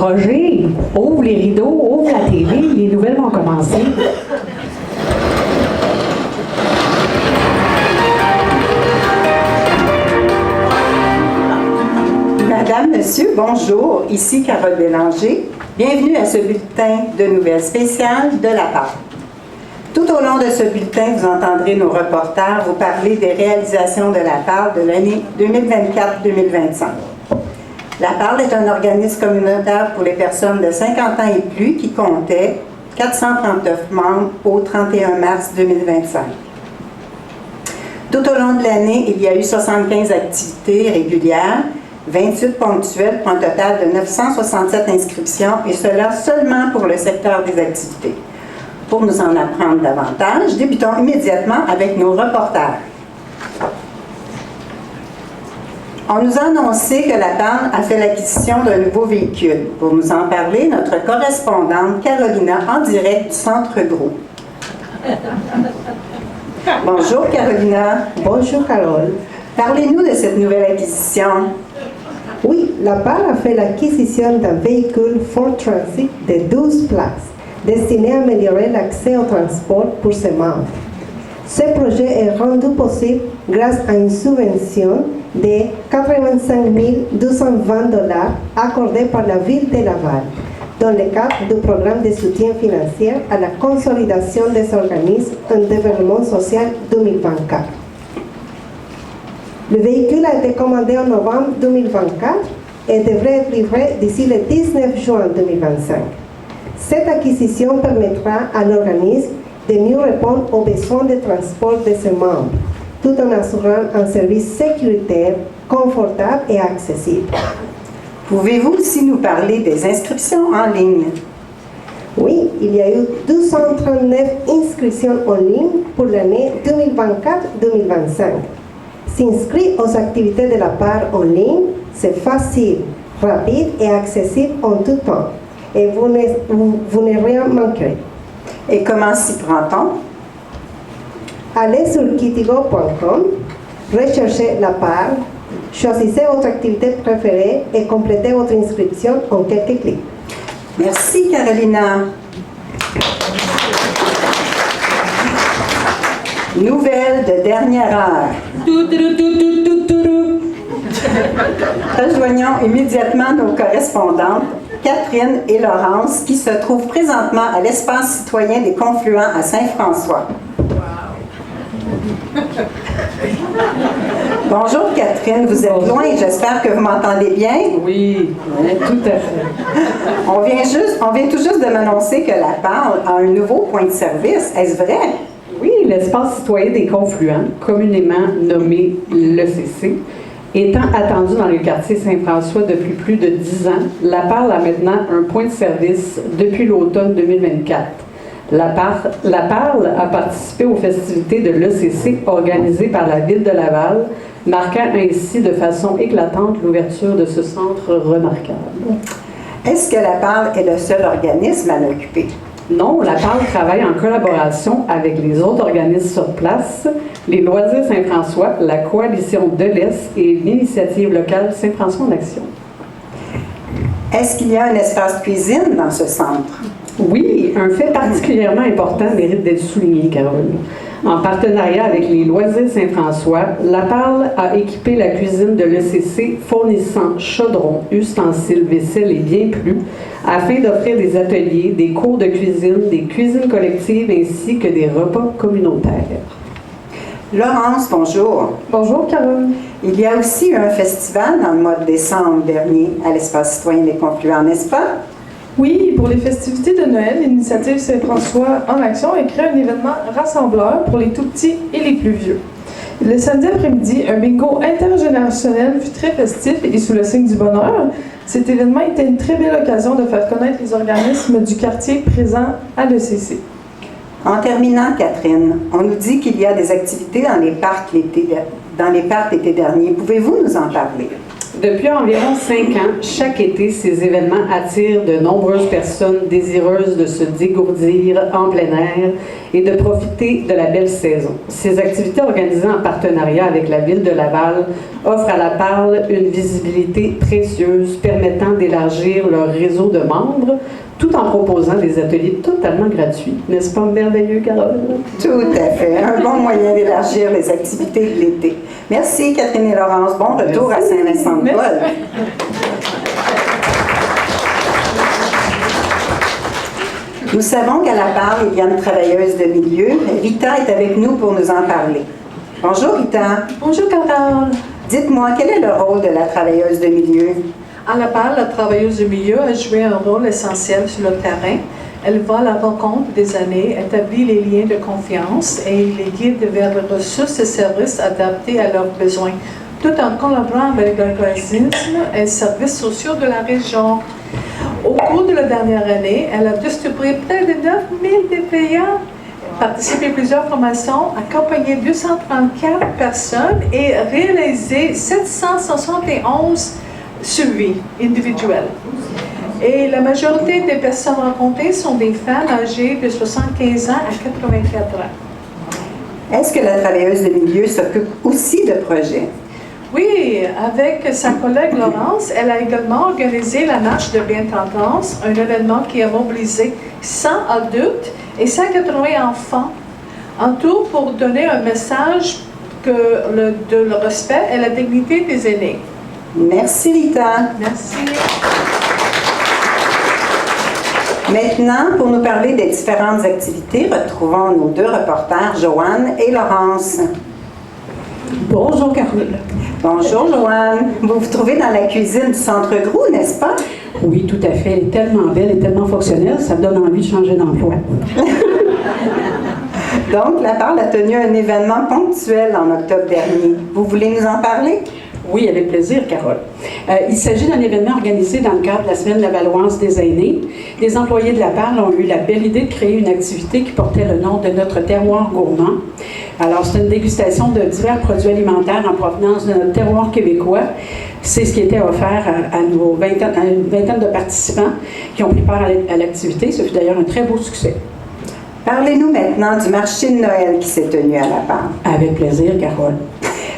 Roger, ouvre les rideaux, ouvre la télé, les nouvelles vont commencer. Madame, Monsieur, bonjour. Ici Carole Bélanger. Bienvenue à ce bulletin de nouvelles spéciales de la PARL. Tout au long de ce bulletin, vous entendrez nos reporters vous parler des réalisations de la PARL de l'année 2024-2025. La PARL est un organisme communautaire pour les personnes de 50 ans et plus qui comptait 439 membres au 31 mars 2025. Tout au long de l'année, il y a eu 75 activités régulières, 28 ponctuelles pour un total de 967 inscriptions, et cela seulement pour le secteur des activités. Pour nous en apprendre davantage, débutons immédiatement avec nos reporters. On nous a annoncé que la PARL a fait l'acquisition d'un nouveau véhicule. Pour nous en parler, notre correspondante Carolina, en direct du Centre Gros. Bonjour Carolina. Bonjour Carole. Parlez-nous de cette nouvelle acquisition. Oui, la PARL a fait l'acquisition d'un véhicule Ford Transit de 12 places, destiné à améliorer l'accès au transport pour ses membres. Ce projet est rendu possible grâce à une subvention de 85 220 $ accordée par la Ville de Laval, dans le cadre du programme de soutien financier à la consolidation des organismes en développement social 2024. Le véhicule a été commandé en novembre 2024 et devrait être livré d'ici le 19 juin 2025. Cette acquisition permettra à l'organisme de mieux répondre aux besoins de transport de ses membres, tout en assurant un service sécuritaire, confortable et accessible. Pouvez-vous aussi nous parler des inscriptions en ligne? Oui, il y a eu 239 inscriptions en ligne pour l'année 2024-2025. S'inscrire aux activités de la PARL en ligne, c'est facile, rapide et accessible en tout temps. Et vous ne rien manquerez. Et comment s'y prend-on? Allez sur kitigo.com, recherchez la PARL, choisissez votre activité préférée et complétez votre inscription en quelques clics. Merci Carolina. Nouvelle de dernière heure. Rejoignons immédiatement nos correspondantes, Catherine et Laurence, qui se trouvent présentement à l'espace citoyen des Confluents à Saint-François. Bonjour Catherine, vous êtes loin, j'espère que vous m'entendez bien. Oui, tout à fait. On vient tout juste de m'annoncer que la PARL a un nouveau point de service. Est-ce vrai? Oui, l'espace citoyen des Confluents, communément nommé l'ECC, étant attendu dans le quartier Saint-François depuis plus de 10 ans, la PARL a maintenant un point de service depuis l'automne 2024. La PARL a participé aux festivités de l'ECC organisées par la Ville de Laval, marquant ainsi de façon éclatante l'ouverture de ce centre remarquable. Est-ce que la PARL est le seul organisme à l'occuper? Non, la PARL travaille en collaboration avec les autres organismes sur place, les Loisirs Saint-François, la Coalition de l'Est et l'initiative locale Saint-François en Action. Est-ce qu'il y a un espace cuisine dans ce centre? Oui, un fait particulièrement important mérite d'être souligné, Caroline. En partenariat avec les Loisirs Saint-François, la PARL a équipé la cuisine de l'ECC fournissant chaudrons, ustensiles, vaisselle et bien plus, afin d'offrir des ateliers, des cours de cuisine, des cuisines collectives ainsi que des repas communautaires. Laurence, bonjour. Bonjour, Carole. Il y a aussi eu un festival dans le mois de décembre dernier à l'Espace citoyen des Confluents, n'est-ce pas? Oui, pour les festivités de Noël, l'initiative Saint-François en Action a créé un événement rassembleur pour les tout-petits et les plus vieux. Le samedi après-midi, un bingo intergénérationnel fut très festif et sous le signe du bonheur. Cet événement était une très belle occasion de faire connaître les organismes du quartier présents à l'ECC. En terminant, Catherine, on nous dit qu'il y a des activités dans les parcs l'été dernier. Pouvez-vous nous en parler? Depuis environ 5 ans, chaque été, ces événements attirent de nombreuses personnes désireuses de se dégourdir en plein air et de profiter de la belle saison. Ces activités organisées en partenariat avec la Ville de Laval offrent à la Parle une visibilité précieuse permettant d'élargir leur réseau de membres tout en proposant des ateliers totalement gratuits. N'est-ce pas merveilleux, Carole? Tout à fait. Un bon moyen d'élargir les activités de l'été. Merci, Catherine et Laurence. Bon retour à Saint-Vincent-de-Paul. Nous savons qu'à la Parle, il y a une travailleuse de milieu. Rita est avec nous pour nous en parler. Bonjour, Rita. Bonjour, Carole. Dites-moi, quel est le rôle de la travailleuse de milieu? À la Parle, la travailleuse du milieu a joué un rôle essentiel sur le terrain. Elle va à la rencontre des aînés, établit les liens de confiance et les guide vers les ressources et services adaptés à leurs besoins, tout en collaborant avec l'organisme et services sociaux de la région. Au cours de la dernière année, elle a distribué près de 9000 DPA, participé à plusieurs formations, accompagné 234 personnes et réalisé 771 suivis individuels. Et la majorité des personnes rencontrées sont des femmes âgées de 75 ans à 84 ans. Est-ce que la travailleuse de milieu s'occupe aussi de projets? Oui, avec sa collègue Laurence, elle a également organisé la Marche de Bientendance, un événement qui a mobilisé 100 adultes et 180 enfants, en tout pour donner un message de le respect et la dignité des aînés. Merci, Rita. Merci. Maintenant, pour nous parler des différentes activités, retrouvons nos deux reporters, Joanne et Laurence. Bonjour, Carole. Bonjour, Joanne. Vous vous trouvez dans la cuisine du Centre Grou, n'est-ce pas? Oui, tout à fait. Elle est tellement belle et tellement fonctionnelle, ça me donne envie de changer d'emploi. Donc, la Parle a tenu un événement ponctuel en octobre dernier. Vous voulez nous en parler? Oui, avec plaisir, Carole. Il s'agit d'un événement organisé dans le cadre de la Semaine lavalloise des aînés. Les employés de la Parle ont eu la belle idée de créer une activité qui portait le nom de notre terroir gourmand. Alors, c'est une dégustation de divers produits alimentaires en provenance de notre terroir québécois. C'est ce qui était offert à une vingtaine de participants qui ont pris part à l'activité. Ce fut d'ailleurs un très beau succès. Parlez-nous maintenant du marché de Noël qui s'est tenu à la Parle. Avec plaisir, Carole.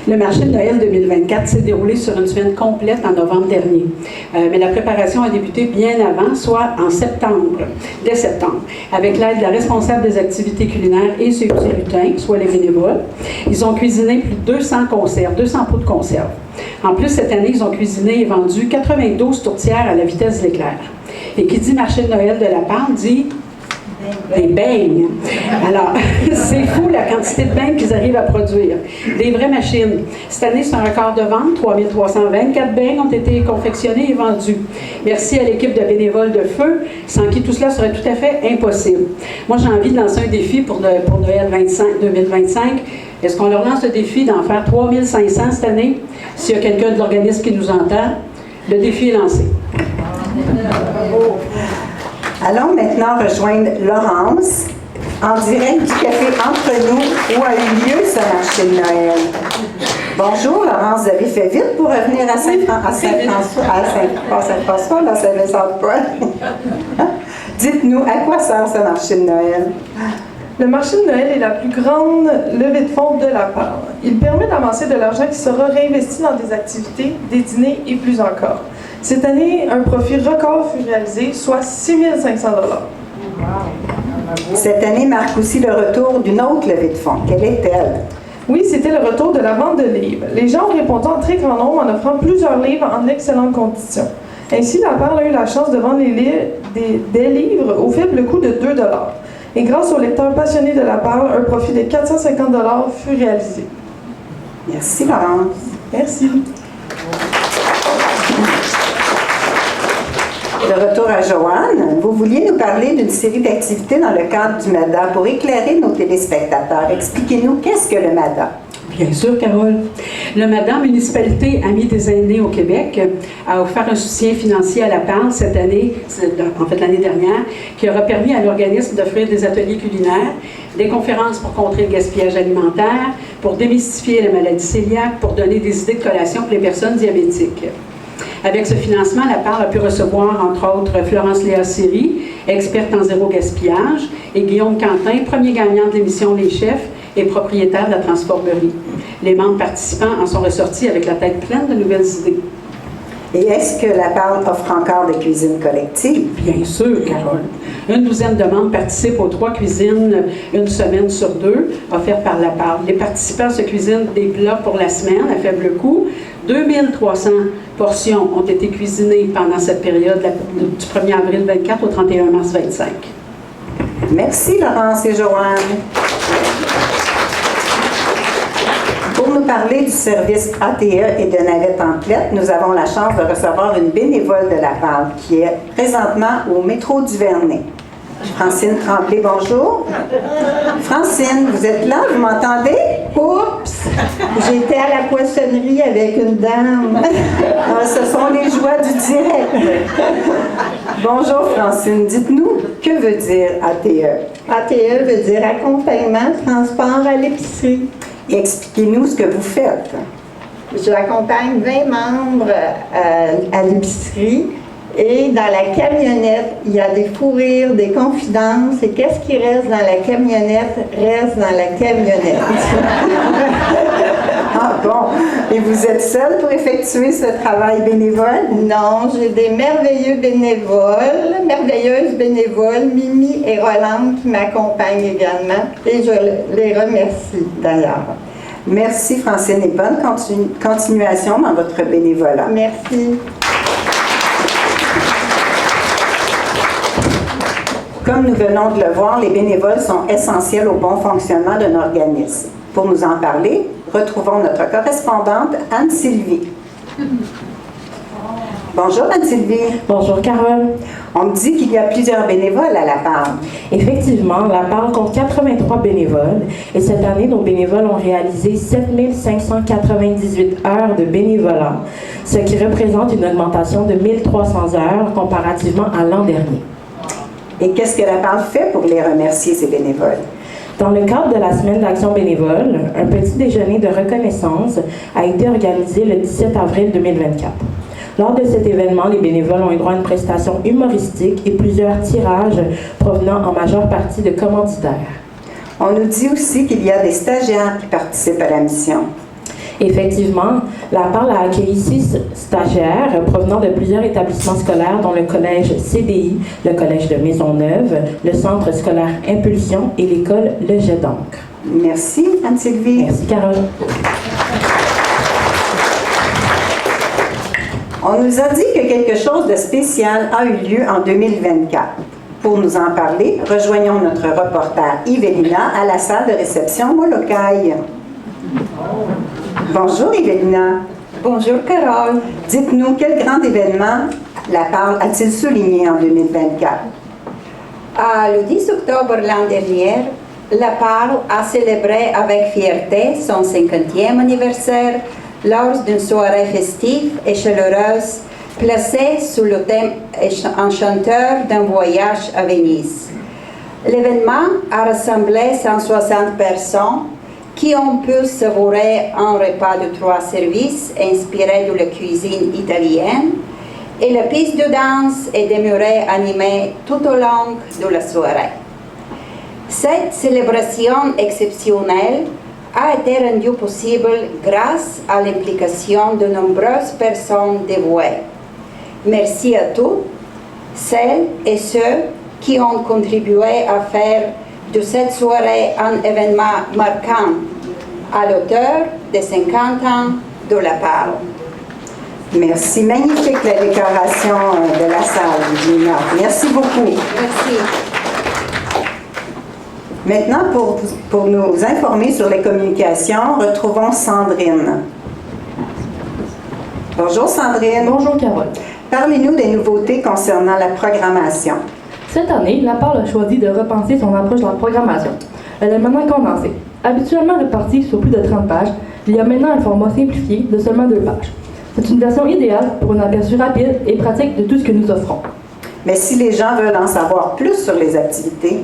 Le marché de Noël 2024 s'est déroulé sur une semaine complète en novembre dernier. Mais la préparation a débuté bien avant, soit en septembre, dès septembre, avec l'aide de la responsable des activités culinaires et ses petits lutins, soit les bénévoles. Ils ont cuisiné plus de 200 conserves, 200 pots de conserve. En plus, cette année, ils ont cuisiné et vendu 92 tourtières à la vitesse de l'éclair. Et qui dit marché de Noël de la Parle dit des beignes. Alors, c'est fou la quantité de beignes qu'ils arrivent à produire. Des vraies machines. Cette année, c'est un record de vente. 3324 beignes ont été confectionnés et vendus. Merci à l'équipe de bénévoles de Feu, sans qui tout cela serait tout à fait impossible. Moi, j'ai envie de lancer un défi pour Noël 2025. Est-ce qu'on leur lance le défi d'en faire 3500 cette année? S'il y a quelqu'un de l'organisme qui nous entend, le défi est lancé. Allons maintenant rejoindre Laurence, en direct du café Entre nous, où a eu lieu ce marché de Noël. Bonjour, Laurence, vous avez fait vite pour revenir à Saint-François, dans Saint-Vincent-de-Paul. Dites-nous, à quoi sert ce marché de Noël? Le marché de Noël est la plus grande levée de fonds de la Parle. Il permet d'amasser de l'argent qui sera réinvesti dans des activités, des dîners et plus encore. Cette année, un profit record fut réalisé, soit 6 500 $. Cette année marque aussi le retour d'une autre levée de fonds. Quelle est-elle? Oui, c'était le retour de la vente de livres. Les gens ont répondu en très grand nombre en offrant plusieurs livres en excellentes conditions. Ainsi, la Parle a eu la chance de vendre des livres au faible coût de 2 $. Et grâce aux lecteurs passionnés de la Parle, un profit de 450 $ fut réalisé. Merci, Laurence. Merci. De retour à Joanne, vous vouliez nous parler d'une série d'activités dans le cadre du MADA pour éclairer nos téléspectateurs. Expliquez-nous, qu'est-ce que le MADA? Bien sûr, Carole. Le MADA, Municipalité Amis des aînés au Québec, a offert un soutien financier à la Parle cette année, en fait l'année dernière, qui aura permis à l'organisme d'offrir des ateliers culinaires, des conférences pour contrer le gaspillage alimentaire, pour démystifier la maladie cœliaque, pour donner des idées de collation pour les personnes diabétiques. Avec ce financement, la PARL a pu recevoir, entre autres, Florence Léa Siri, experte en zéro gaspillage, et Guillaume Quentin, premier gagnant de l'émission Les Chefs et propriétaire de la transformerie. Les membres participants en sont ressortis avec la tête pleine de nouvelles idées. Et est-ce que la PARL offre encore des cuisines collectives? Bien sûr, Carole. Une douzaine de membres participent aux 3 cuisines une semaine sur 2 offertes par la PARL. Les participants se cuisinent des plats pour la semaine à faible coût. 2300 portions ont été cuisinées pendant cette période du 1er avril 24 au 31 mars 25. Merci Laurence et Joanne. Pour nous parler du service ATE et de navettes emplettes, nous avons la chance de recevoir une bénévole de la PARL qui est présentement au métro du Vernet. Francine Tremblay, bonjour. Francine, vous êtes là, vous m'entendez? Oups! J'étais à la poissonnerie avec une dame. Ce sont les joies du direct. Bonjour Francine, dites-nous, que veut dire ATE? ATE veut dire accompagnement, transport à l'épicerie. Et expliquez-nous ce que vous faites. J'accompagne 20 membres à l'épicerie et dans la camionnette, il y a des fous rires, des confidences et qu'est-ce qui reste dans la camionnette reste dans la camionnette. Ah bon, et vous êtes seule pour effectuer ce travail bénévole? Non, j'ai des merveilleuses bénévoles, Mimi et Rolande qui m'accompagnent également et je les remercie d'ailleurs. Merci Francine et bonne continuation dans votre bénévolat. Merci. Comme nous venons de le voir, les bénévoles sont essentiels au bon fonctionnement d'un organisme. Pour nous en parler, retrouvons notre correspondante Anne-Sylvie. Bonjour Anne-Sylvie. Bonjour Carole. On me dit qu'il y a plusieurs bénévoles à la PARL. Effectivement, la PARL compte 83 bénévoles et cette année, nos bénévoles ont réalisé 7598 heures de bénévolat, ce qui représente une augmentation de 1300 heures comparativement à l'an dernier. Et qu'est-ce que la PARL fait pour les remercier, ces bénévoles? Dans le cadre de la semaine d'action bénévole, un petit déjeuner de reconnaissance a été organisé le 17 avril 2024. Lors de cet événement, les bénévoles ont eu droit à une prestation humoristique et plusieurs tirages provenant en majeure partie de commanditaires. On nous dit aussi qu'il y a des stagiaires qui participent à la mission. Effectivement, la PARL a accueilli 6 stagiaires provenant de plusieurs établissements scolaires, dont le collège CDI, le collège de Maisonneuve, le centre scolaire Impulsion et l'école Le Jet d'encre. Merci Anne-Sylvie. Merci Carole. On nous a dit que quelque chose de spécial a eu lieu en 2024. Pour nous en parler, rejoignons notre reporter Yvelina à la salle de réception Molokai. Bonjour Yvelina. Bonjour Carole. Dites-nous, quel grand événement la PARL a-t-il souligné en 2024? Le 10 octobre l'an dernier, la PARL a célébré avec fierté son 50e anniversaire lors d'une soirée festive et chaleureuse placée sous le thème enchanteur d'un voyage à Venise. L'événement a rassemblé 160 personnes qui ont pu savourer un repas de 3 services inspiré de la cuisine italienne et la piste de danse est demeurée animée tout au long de la soirée. Cette célébration exceptionnelle a été rendue possible grâce à l'implication de nombreuses personnes dévouées. Merci à tous, celles et ceux qui ont contribué à faire de cette soirée un événement marquant à l'auteur des 50 ans de la PARL. Merci. Magnifique la décoration de la salle, Yvelina. Merci beaucoup. Merci. Maintenant, pour nous informer sur les communications, retrouvons Sandrine. Bonjour Sandrine. Bonjour Carole. Parlez-nous des nouveautés concernant la programmation. Cette année, la PARL a choisi de repenser son approche de la programmation. Elle est maintenant condensée. Habituellement répartie sur plus de 30 pages, il y a maintenant un format simplifié de seulement 2 pages. C'est une version idéale pour un aperçu rapide et pratique de tout ce que nous offrons. Mais si les gens veulent en savoir plus sur les activités,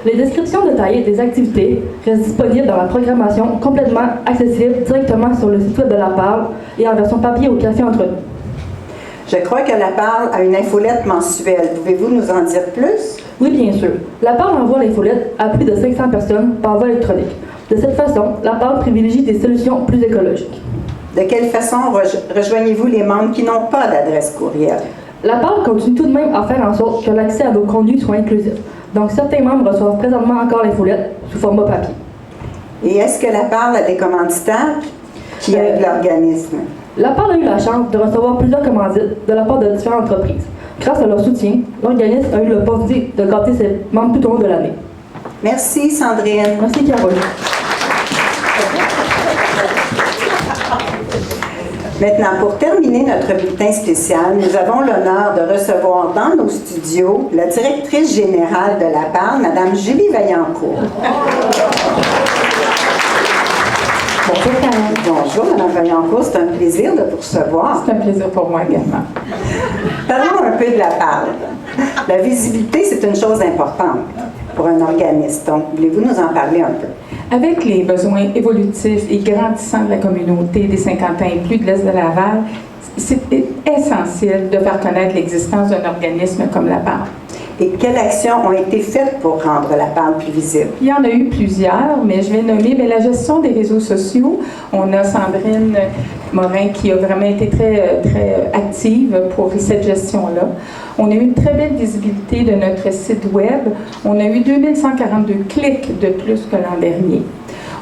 les descriptions détaillées des activités restent disponibles dans la programmation complètement accessible directement sur le site web de la PARL et en version papier au café entre nous. Je crois que la Parle a une infolette mensuelle. Pouvez-vous nous en dire plus? Oui, bien sûr. La Parle envoie l'infolette à plus de 500 personnes par voie électronique. De cette façon, la Parle privilégie des solutions plus écologiques. De quelle façon rejoignez-vous les membres qui n'ont pas d'adresse courriel? La Parle continue tout de même à faire en sorte que l'accès à nos contenus soit inclusif. Donc, certains membres reçoivent présentement encore l'infolette sous format papier. Et est-ce que la Parle a des commanditaires qui aident l'organisme? La Parle a eu la chance de recevoir plusieurs commandites de la part de différentes entreprises. Grâce à leur soutien, l'organisme a eu l'opportunité de gâter ses membres tout au long de l'année. Merci, Sandrine. Merci, Carole. Maintenant, pour terminer notre bulletin spécial, nous avons l'honneur de recevoir dans nos studios la directrice générale de la Parle, Mme Julie Vaillancourt. Bonjour, Karen. Bonjour, Mme Vaillancourt. C'est un plaisir de vous recevoir. C'est un plaisir pour moi également. Parlons un peu de la Parle. La visibilité, c'est une chose importante pour un organisme. Donc, voulez-vous nous en parler un peu? Avec les besoins évolutifs et grandissants de la communauté des 50 ans et plus de l'Est de Laval, c'est essentiel de faire connaître l'existence d'un organisme comme la Parle. Et quelles actions ont été faites pour rendre la Parle plus visible? Il y en a eu plusieurs, mais je vais nommer la gestion des réseaux sociaux. On a Sandrine Morin qui a vraiment été très active pour cette gestion-là. On a eu une très belle visibilité de notre site web. On a eu 2142 clics de plus que l'an dernier.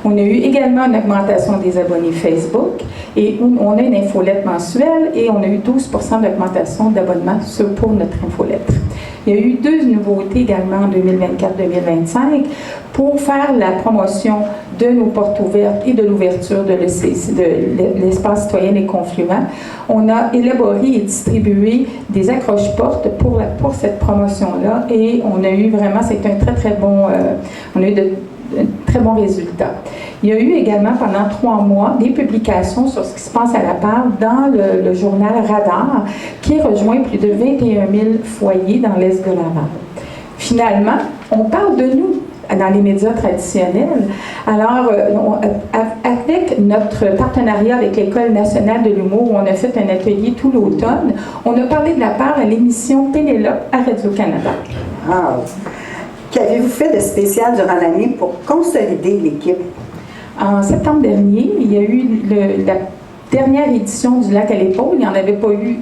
On a eu également une augmentation des abonnés Facebook et on a une infolette mensuelle et on a eu 12% d'augmentation d'abonnements pour notre infolette. Il y a eu 2 nouveautés également en 2024-2025 pour faire la promotion de nos portes ouvertes et de l'ouverture de l'espace citoyen et confluent. On a élaboré et distribué des accroche-portes pour cette promotion-là et on a eu vraiment, c'est un très bon, on a eu de très bons résultats. Il y a eu également pendant 3 mois des publications sur ce qui se passe à la Parle dans le journal Radar qui rejoint plus de 21 000 foyers dans l'Est de Laval. Finalement, on parle de nous dans les médias traditionnels. Alors, avec notre partenariat avec l'École nationale de l'humour, où on a fait un atelier tout l'automne, on a parlé de la Parle à l'émission Pénélope à Radio-Canada. Wow. Qu'avez-vous fait de spécial durant l'année pour consolider l'équipe? En septembre dernier, il y a eu la dernière édition du Lac à l'épaule. Il n'y en avait pas eu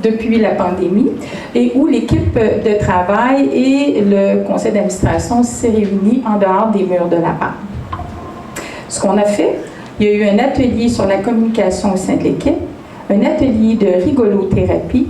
depuis la pandémie, et où l'équipe de travail et le conseil d'administration s'est réunis en dehors des murs de la Parle. Ce qu'on a fait, il y a eu un atelier sur la communication au sein de l'équipe, un atelier de rigolothérapie,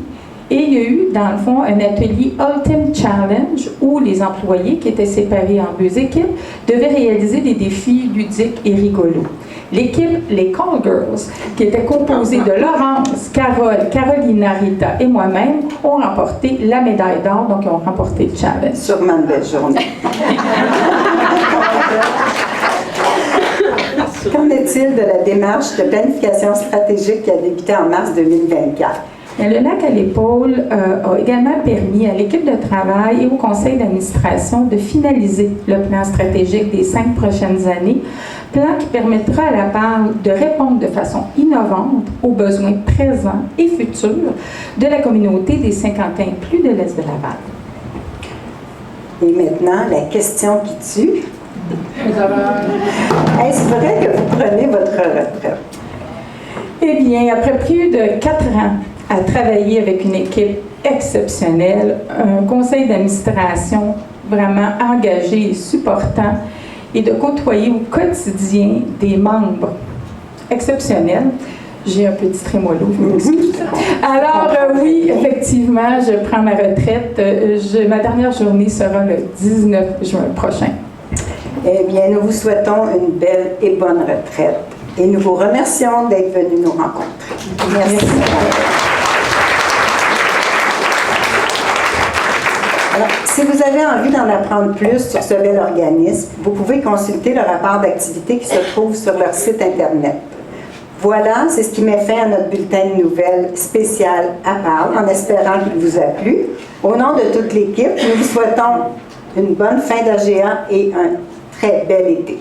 et il y a eu, dans le fond, un atelier Ultimate Challenge où les employés, qui étaient séparés en 2 équipes, devaient réaliser des défis ludiques et rigolos. L'équipe, les Call Girls, qui était composée de Laurence, Carole, Carolina, Rita et moi-même, ont remporté la médaille d'or, donc ils ont remporté le challenge. Sûrement une belle journée. Qu'en est-il de la démarche de planification stratégique qui a débuté en mars 2024? Le Lac à l'épaule a également permis à l'équipe de travail et au conseil d'administration de finaliser le plan stratégique des 5 prochaines années, plan qui permettra à la Parle de répondre de façon innovante aux besoins présents et futurs de la communauté des 50 ans et plus de l'Est de Laval. Et maintenant, la question qui tue. Est-ce vrai que vous prenez votre retraite? Eh bien, après plus de 4 ans à travailler avec une équipe exceptionnelle, un conseil d'administration vraiment engagé et supportant, et de côtoyer au quotidien des membres exceptionnels. J'ai un petit trémolo, vous m'excusez. Alors, oui, effectivement, je prends ma retraite. Ma dernière journée sera le 19 juin prochain. Eh bien, nous vous souhaitons une belle et bonne retraite. Et nous vous remercions d'être venus nous rencontrer. Merci. Alors, si vous avez envie d'en apprendre plus sur ce bel organisme, vous pouvez consulter le rapport d'activité qui se trouve sur leur site Internet. Voilà, c'est ce qui met fin à notre bulletin de nouvelles spécial à Parle, en espérant qu'il vous a plu. Au nom de toute l'équipe, nous vous souhaitons une bonne fin d'AGA et un très bel été.